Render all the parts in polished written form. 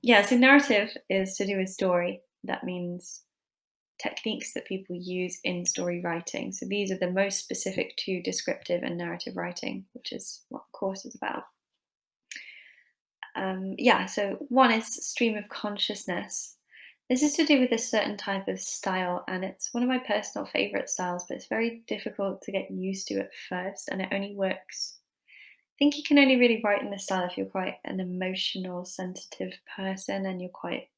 Yeah, so narrative is to do with story. That means techniques that people use in story writing. So these are the most specific to descriptive and narrative writing, which is what the course is about. Yeah, so one is stream of consciousness. This is to do with a certain type of style, and it's one of my personal favorite styles, but it's very difficult to get used to at first, and it only works. I think you can only really write in this style if you're quite an emotional, sensitive person, and you're quite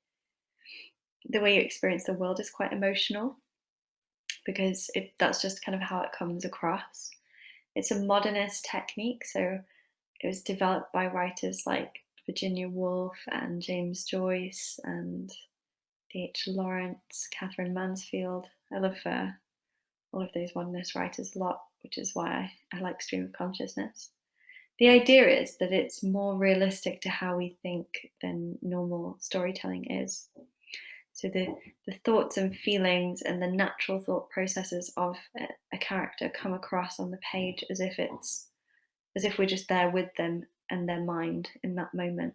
the way you experience the world is quite emotional because that's just kind of how it comes across. It's a modernist technique, so it was developed by writers like Virginia Woolf and James Joyce and D.H. Lawrence, Catherine Mansfield. I love all of those modernist writers a lot, which is why I like stream of consciousness. The idea is that it's more realistic to how we think than normal storytelling is. So the thoughts and feelings and the natural thought processes of a character come across on the page as if we're just there with them and their mind in that moment.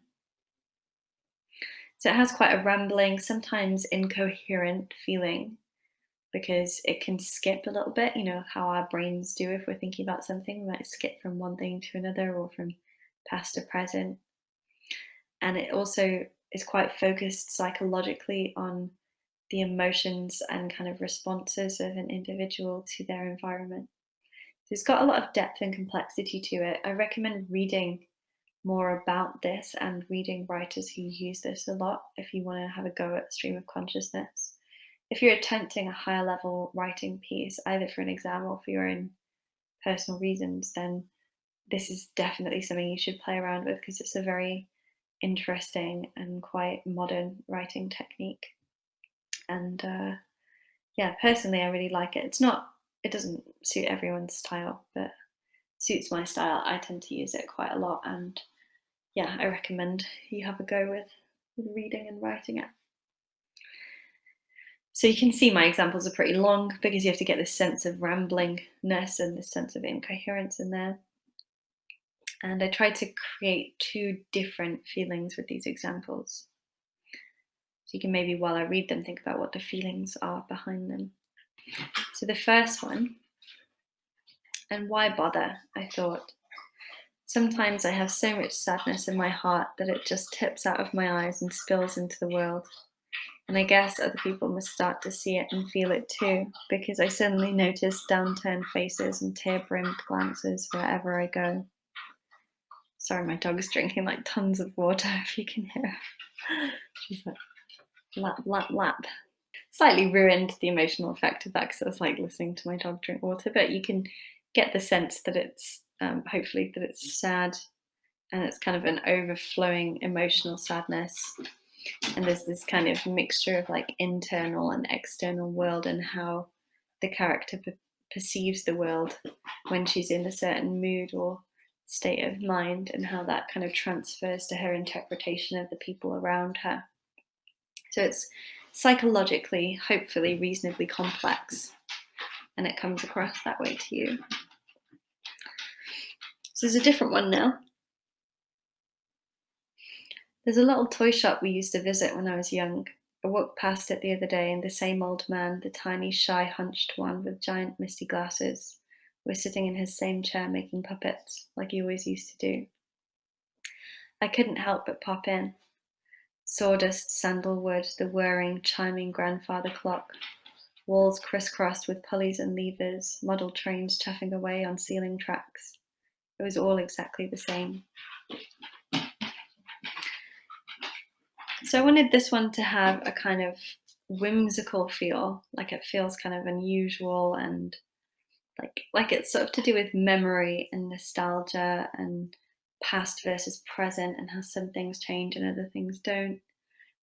So it has quite a rambling, sometimes incoherent feeling because it can skip a little bit, you know, how our brains do if we're thinking about something. We might skip from one thing to another or from past to present. And it also is quite focused psychologically on the emotions and kind of responses of an individual to their environment. So it's got a lot of depth and complexity to it. I recommend reading more about this and reading writers who use this a lot if you want to have a go at stream of consciousness. If you're attempting a higher level writing piece, either for an exam or for your own personal reasons, then this is definitely something you should play around with because it's a very interesting and quite modern writing technique. And yeah, personally, I really like it. It doesn't suit everyone's style, but suits my style. I tend to use it quite a lot, and yeah, I recommend you have a go with reading and writing it. So you can see my examples are pretty long because you have to get this sense of ramblingness and this sense of incoherence in there. And I tried to create two different feelings with these examples. So you can maybe, while I read them, think about what the feelings are behind them. So the first one, and why bother? I thought, sometimes I have so much sadness in my heart that it just tips out of my eyes and spills into the world. And I guess other people must start to see it and feel it too, because I suddenly notice downturned faces and tear-brimmed glances wherever I go. Sorry, my dog's drinking like tons of water, if you can hear her. She's like, lap, lap, lap. Slightly ruined the emotional effect of that because I was like listening to my dog drink water, but you can get the sense that it's hopefully that it's sad and it's kind of an overflowing emotional sadness. And there's this kind of mixture of like internal and external world and how the character perceives the world when she's in a certain mood or state of mind, and how that kind of transfers to her interpretation of the people around her. So it's psychologically, hopefully, reasonably complex, and it comes across that way to you. So there's a different one now. There's a little toy shop we used to visit when I was young. I walked past it the other day, and the same old man, the tiny, shy, hunched one with giant, misty glasses, was sitting in his same chair making puppets, like he always used to do. I couldn't help but pop in. Sawdust, sandalwood, the whirring, chiming grandfather clock, walls crisscrossed with pulleys and levers, model trains chuffing away on ceiling tracks. It was all exactly the same. So I wanted this one to have a kind of whimsical feel, like it feels kind of unusual and like it's sort of to do with memory and nostalgia and past versus present and how some things change and other things don't.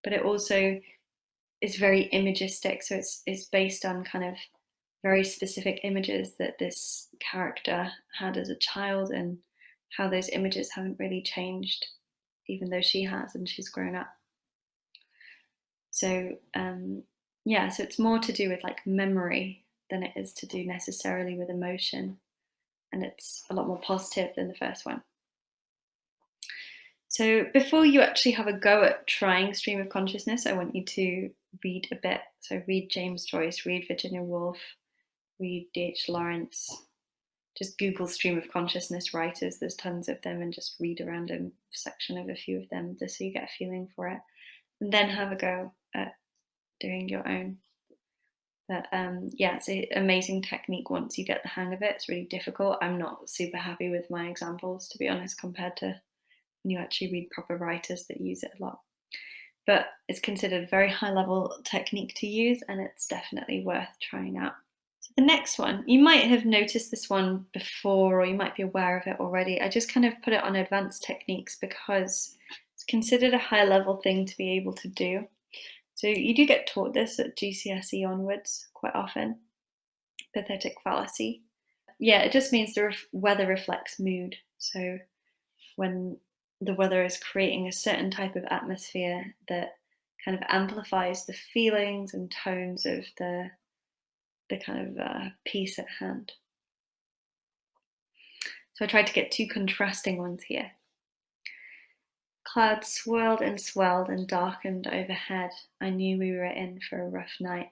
But it also is very imagistic, so it's based on kind of very specific images that this character had as a child and how those images haven't really changed, even though she has and she's grown up. So yeah, so it's more to do with like memory than it is to do necessarily with emotion, and it's a lot more positive than the first one. So before you actually have a go at trying stream of consciousness, I want you to read a bit. So read James Joyce, read Virginia Woolf, read D.H. Lawrence. Just Google stream of consciousness writers. There's tons of them, and just read a random section of a few of them just so you get a feeling for it. And then have a go at doing your own. But yeah, it's an amazing technique once you get the hang of it. It's really difficult. I'm not super happy with my examples, to be honest, compared to when you actually read proper writers that use it a lot. But it's considered a very high level technique to use, and it's definitely worth trying out. So the next one, you might have noticed this one before, or you might be aware of it already. I just kind of put it on advanced techniques because it's considered a high level thing to be able to do. So you do get taught this at GCSE onwards quite often, pathetic fallacy. Yeah, it just means the weather reflects mood. So when the weather is creating a certain type of atmosphere that kind of amplifies the feelings and tones of the kind of piece at hand. So I tried to get two contrasting ones here. Clouds swirled and darkened overhead. I knew we were in for a rough night.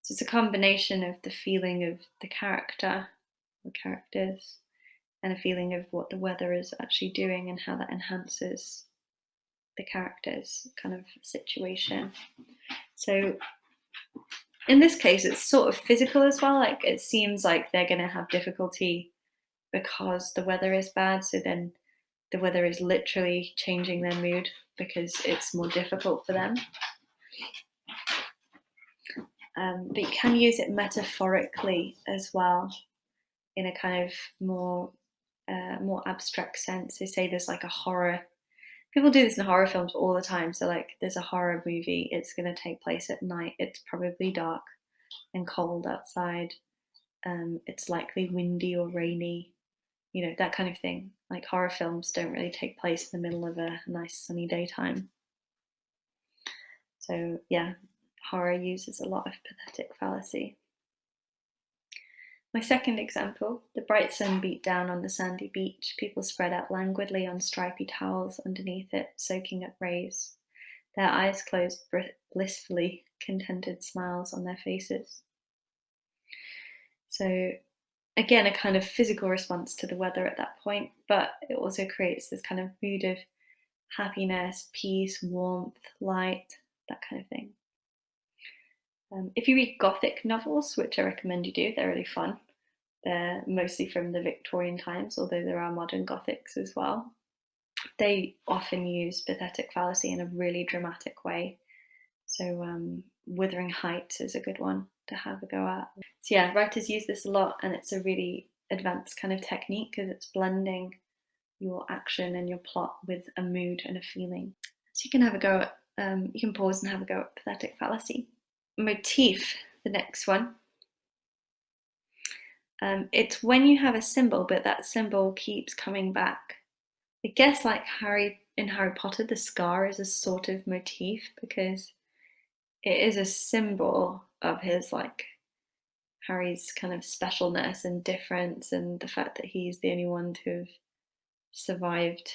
So it's a combination of the feeling of the character, or characters, and a feeling of what the weather is actually doing and how that enhances the character's kind of situation. So in this case, it's sort of physical as well. Like it seems like they're going to have difficulty because the weather is bad. So then the weather is literally changing their mood because it's more difficult for them. But you can use it metaphorically as well in a kind of more abstract sense. They say there's like a horror. People do this in horror films all the time. So like there's a horror movie. It's going to take place at night. It's probably dark and cold outside. It's likely windy or rainy. You know, that kind of thing. Like horror films don't really take place in the middle of a nice sunny daytime. So yeah, horror uses a lot of pathetic fallacy. My second example, the bright sun beat down on the sandy beach. People spread out languidly on stripy towels underneath it, soaking up rays. Their eyes closed blissfully, contented smiles on their faces. So again, a kind of physical response to the weather at that point, but it also creates this kind of mood of happiness, peace, warmth, light, that kind of thing. If you read Gothic novels, which I recommend you do, they're really fun. They're mostly from the Victorian times, although there are modern Gothics as well. They often use pathetic fallacy in a really dramatic way. So Wuthering Heights is a good one to have a go at. So yeah, writers use this a lot, and it's a really advanced kind of technique because it's blending your action and your plot with a mood and a feeling. So you can have a go at, you can pause and have a go at pathetic fallacy. Motif, the next one. It's when you have a symbol, but that symbol keeps coming back. I guess like in Harry Potter, the scar is a sort of motif because it is a symbol of his like Harry's kind of specialness and difference, and the fact that he's the only one to have survived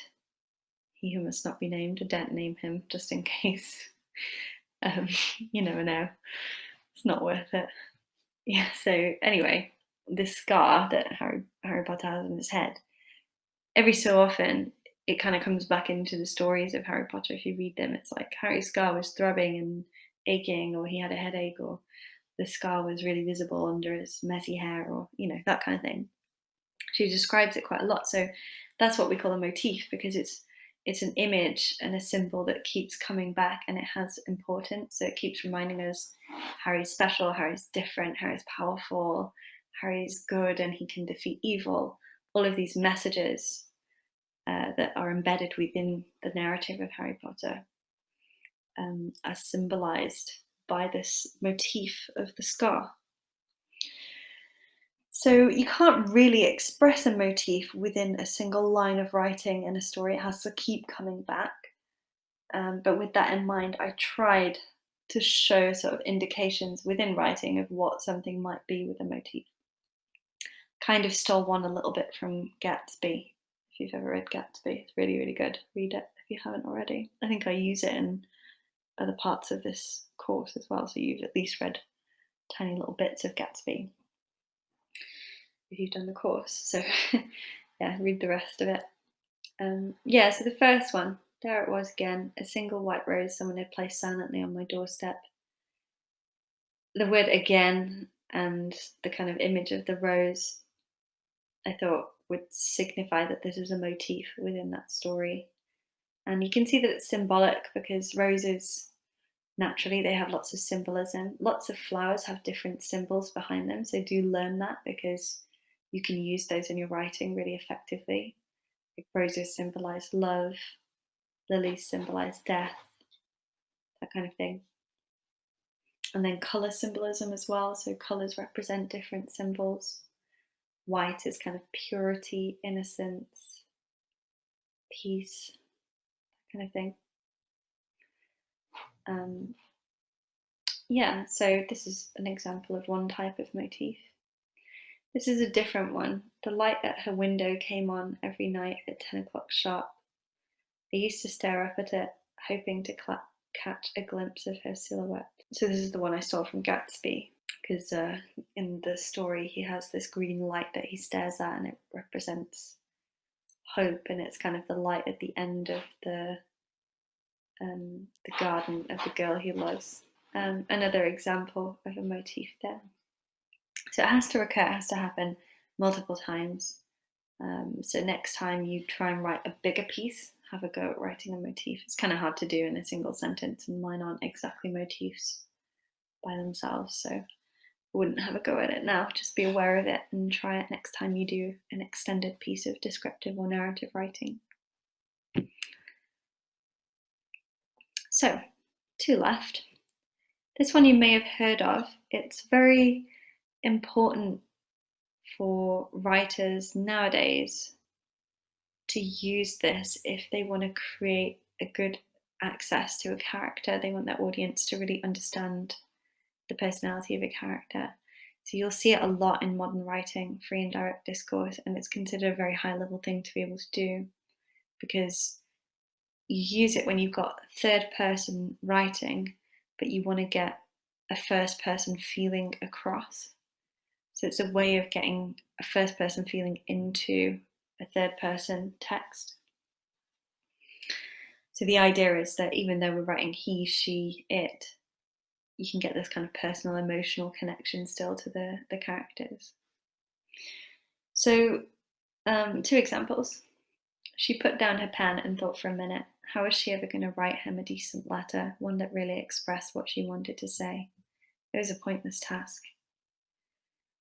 He Who Must Not Be Named. I don't name him just in case. You never know. It's not worth it. Yeah, so anyway, this scar that Harry Potter has on his head, every so often it kind of comes back into the stories of Harry Potter. If you read them, it's like Harry's scar was throbbing and aching, or he had a headache, or the scar was really visible under his messy hair, or that kind of thing. She describes it quite a lot. So that's what we call a motif, because it's an image and a symbol that keeps coming back, and it has importance. So it keeps reminding us Harry's special, Harry's different, Harry's powerful, Harry's good, and he can defeat evil. All of these messages that are embedded within the narrative of Harry Potter are symbolized by this motif of the scar. So you can't really express a motif within a single line of writing in a story. It has to keep coming back. But with that in mind, I tried to show sort of indications within writing of what something might be with a motif. Kind of stole one a little bit from Gatsby, if you've ever read Gatsby. It's really, really good. Read it if you haven't already. I think I use it in other parts of this course as well, so you've at least read tiny little bits of Gatsby if you've done the course. So yeah, read the rest of it. Yeah, so the first one, there it was again, a single white rose someone had placed silently on my doorstep. The word again and the kind of image of the rose, I thought would signify that this is a motif within that story. And you can see that it's symbolic because roses, naturally, they have lots of symbolism. Lots of flowers have different symbols behind them. So do learn that because you can use those in your writing really effectively. Like roses symbolize love, lilies symbolize death, that kind of thing. And then color symbolism as well. So colors represent different symbols. White is kind of purity, innocence, peace, that kind of thing. Um, yeah, so this is an example of one type of motif. This is a different one. The light at her window came on every night at 10 o'clock sharp. I used to stare up at it, hoping to catch a glimpse of her silhouette. So this is the one I saw from Gatsby, because in the story he has this green light that he stares at and it represents hope, and it's kind of the light at the end of the garden of the girl he loves. Another example of a motif there. So it has to recur, it has to happen multiple times. So next time you try and write a bigger piece, have a go at writing a motif. It's kind of hard to do in a single sentence, and mine aren't exactly motifs by themselves, so I wouldn't have a go at it now. Just be aware of it and try it next time you do an extended piece of descriptive or narrative writing. So, two left. This one you may have heard of. It's very important for writers nowadays to use this if they want to create a good access to a character. They want their audience to really understand the personality of a character. So you'll see it a lot in modern writing, free and direct discourse, and it's considered a very high level thing to be able to do because you use it when you've got third person writing, but you want to get a first person feeling across. So it's a way of getting a first person feeling into a third person text. So the idea is that even though we're writing he, she, it, you can get this kind of personal, emotional connection still to the characters. So, two examples. She put down her pen and thought for a minute. How was she ever going to write him a decent letter, one that really expressed what she wanted to say? It was a pointless task.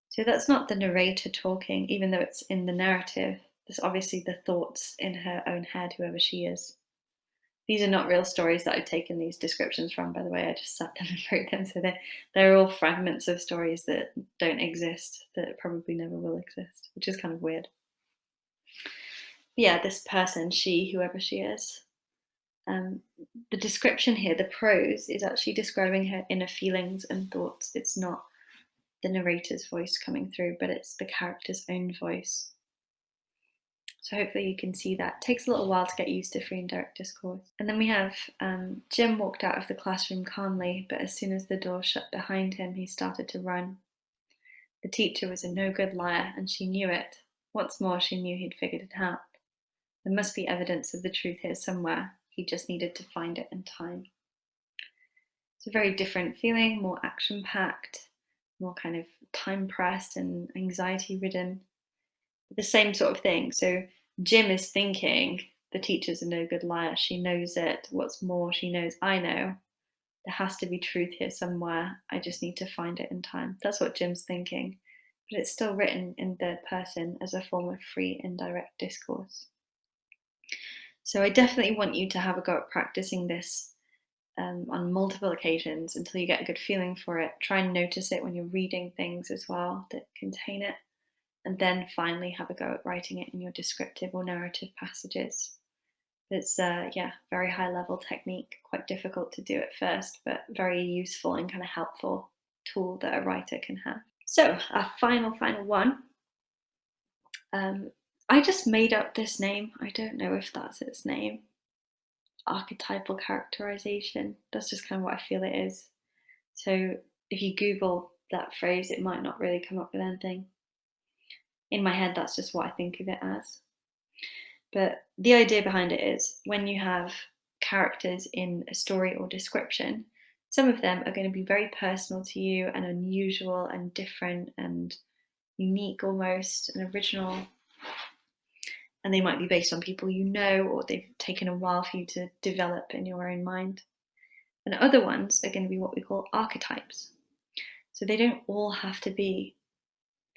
So that's not the narrator talking, even though it's in the narrative. There's obviously the thoughts in her own head, whoever she is. These are not real stories that I've taken these descriptions from, by the way. I just sat down and wrote them. So they're all fragments of stories that don't exist, that probably never will exist, which is kind of weird. But yeah, this person, she, whoever she is, the description here, the prose, is actually describing her inner feelings and thoughts. It's not the narrator's voice coming through, but it's the character's own voice. So hopefully you can see that. It takes a little while to get used to free and direct discourse. And then we have Jim walked out of the classroom calmly, but as soon as the door shut behind him, he started to run. The teacher was a no-good liar, and she knew it. What's more, she knew he'd figured it out. There must be evidence of the truth here somewhere. He just needed to find it in time. It's a very different feeling, more action-packed, more kind of time-pressed and anxiety-ridden. The same sort of thing. So Jim is thinking the teacher's a no good liar. She knows it. What's more, she knows I know. There has to be truth here somewhere. I just need to find it in time. That's what Jim's thinking. But it's still written in third person as a form of free indirect discourse. So I definitely want you to have a go at practicing this on multiple occasions until you get a good feeling for it. Try and notice it when you're reading things as well that contain it. And then finally have a go at writing it in your descriptive or narrative passages. It's very high level technique, quite difficult to do at first, but very useful and kind of helpful tool that a writer can have. So our final one. I just made up this name. I don't know if that's its name. Archetypal characterization. That's just kind of what I feel it is. So if you Google that phrase, it might not really come up with anything. In my head, that's just what I think of it as. But the idea behind it is when you have characters in a story or description, some of them are going to be very personal to you and unusual and different and unique almost and original. And they might be based on people you know, or they've taken a while for you to develop in your own mind. And other ones are going to be what we call archetypes. So they don't all have to be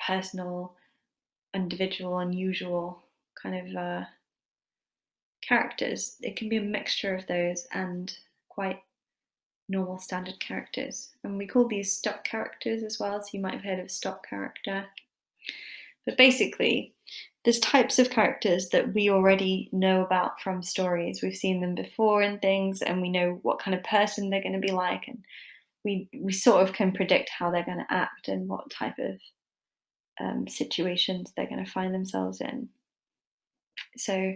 personal, individual, unusual kind of characters. It can be a mixture of those and quite normal standard characters. And we call these stock characters as well. So you might have heard of stock character. But basically, there's types of characters that we already know about from stories. We've seen them before in things, and we know what kind of person they're going to be like, and we sort of can predict how they're going to act and what type of situations they're going to find themselves in. So,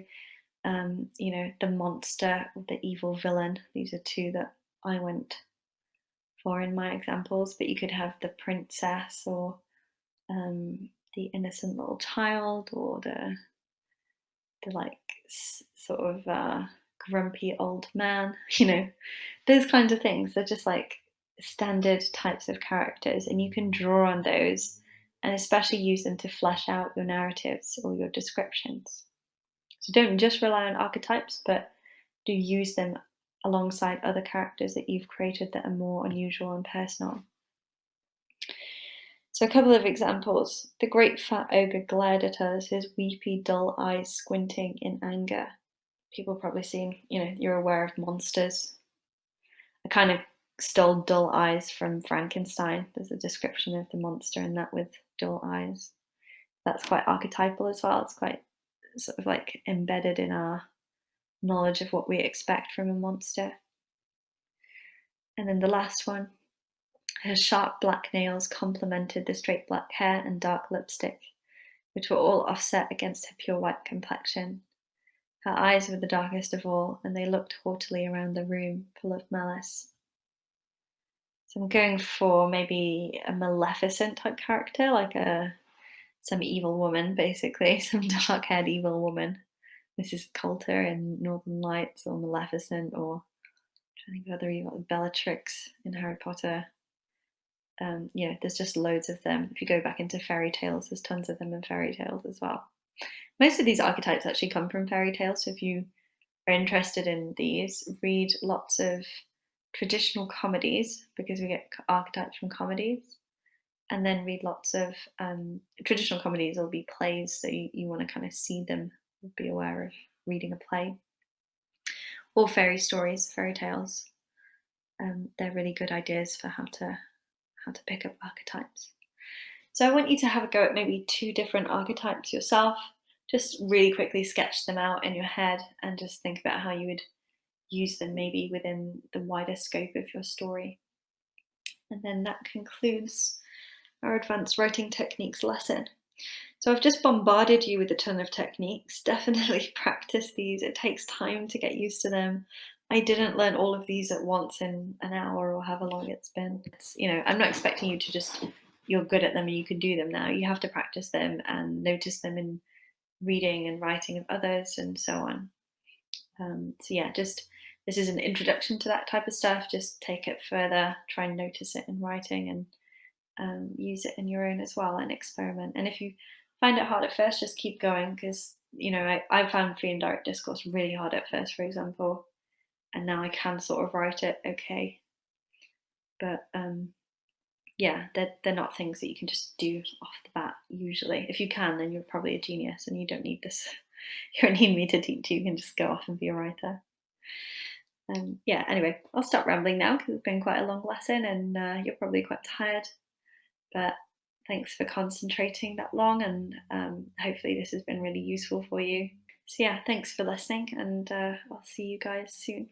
the monster or the evil villain. These are two that I went for in my examples. But you could have the princess or the innocent little child or the like sort of grumpy old man, those kinds of things. They're just like standard types of characters, and you can draw on those and especially use them to flesh out your narratives or your descriptions. So don't just rely on archetypes, but do use them alongside other characters that you've created that are more unusual and personal. So a couple of examples. The great fat ogre glared at us, his weepy, dull eyes squinting in anger. People probably seen, you're aware of monsters. I kind of stole dull eyes from Frankenstein. There's a description of the monster in that with dull eyes. That's quite archetypal as well. It's quite sort of like embedded in our knowledge of what we expect from a monster. And then the last one, her sharp black nails complemented the straight black hair and dark lipstick, which were all offset against her pure white complexion. Her eyes were the darkest of all, and they looked haughtily around the room, full of malice. So I'm going for maybe a Maleficent type character, like some evil woman, basically, some dark-haired evil woman. Mrs. Coulter in Northern Lights, or Maleficent, or I'm trying to think of other evil, Bellatrix in Harry Potter. There's just loads of them. If you go back into fairy tales, there's tons of them in fairy tales as well. Most of these archetypes actually come from fairy tales, so if you are interested in these, read lots of traditional comedies, because we get archetypes from comedies, and then read lots of traditional comedies will be plays, so you want to kind of see them, be aware of reading a play, or fairy stories, fairy tales. They're really good ideas for how to pick up archetypes. So I want you to have a go at maybe 2 different archetypes yourself. Just really quickly sketch them out in your head and just think about how you would use them maybe within the wider scope of your story. And then that concludes our advanced writing techniques lesson. So I've just bombarded you with a ton of techniques. Definitely practice these. It takes time to get used to them. I didn't learn all of these at once in an hour or however long it's been. I'm not expecting you to just, you're good at them and you can do them now. You have to practice them and notice them in reading and writing of others and so on. This is an introduction to that type of stuff. Just take it further, try and notice it in writing and use it in your own as well and experiment. And if you find it hard at first, just keep going because, I found free and direct discourse really hard at first, for example, and now I can sort of write it okay. But they're not things that you can just do off the bat usually. If you can, then you're probably a genius and you don't need this. You don't need me to teach you. You can just go off and be a writer. Anyway, I'll stop rambling now because it's been quite a long lesson and you're probably quite tired. But thanks for concentrating that long, and hopefully this has been really useful for you. So thanks for listening, and I'll see you guys soon.